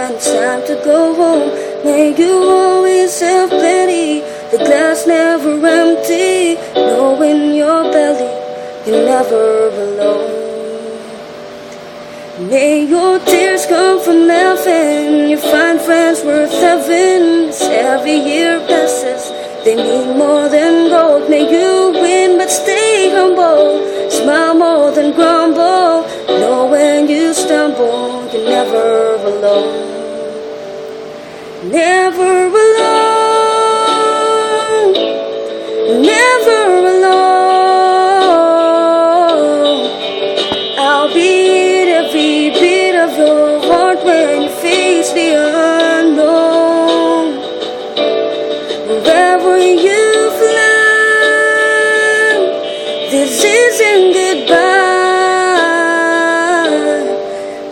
when it's time to go home. May you always have plenty, the glass never empty, knowing your belly, you're never alone. May your tears come from laughing, you find friends worth having. As every year passes, they mean more than gold. May you win but stay humble, smile more than grumble, know when you stumble, you're never alone. Never alone, never alone. I'll beat every beat of your heart when you face the unknown. Wherever you fly, this isn't goodbye.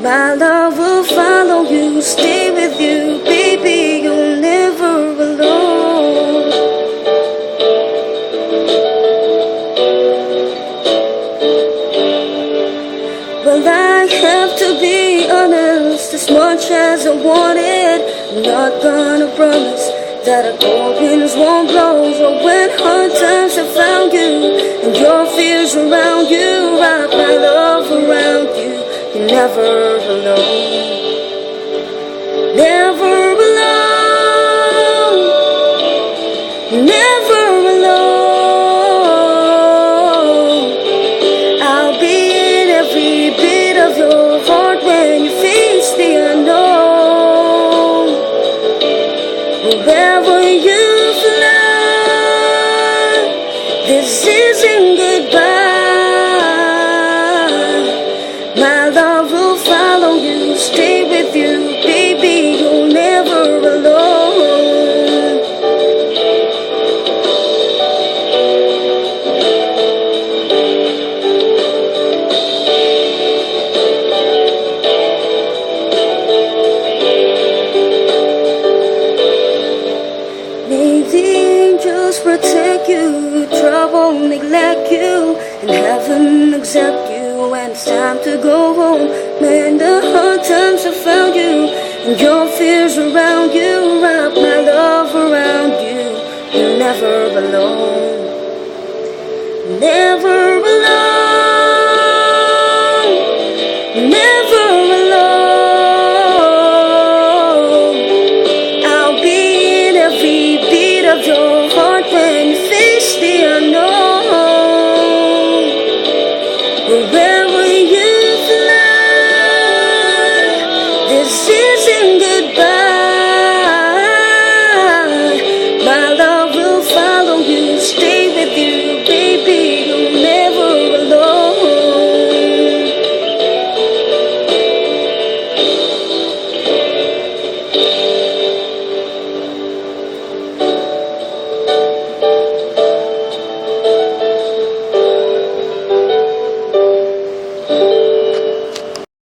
My love will follow you, stay with you, baby, you're never alone. Well, I have to be honest, as much as I want it, I'm not gonna promise that a cold winds won't blow. So when hard times have found you, and your fears around you, wrap my love around you, you're never alone. Never alone, never alone. I'll be in every beat of your heart when you face the unknown. Wherever you fly, this isn't goodbye. My love will follow you, stay with you, baby, you're never alone. May the angels protect you, trouble neglect you, and heaven accept you when it's time to go home. When the hard times have found you, and your fears around you, wrap my love around you, you're never alone. Never alone.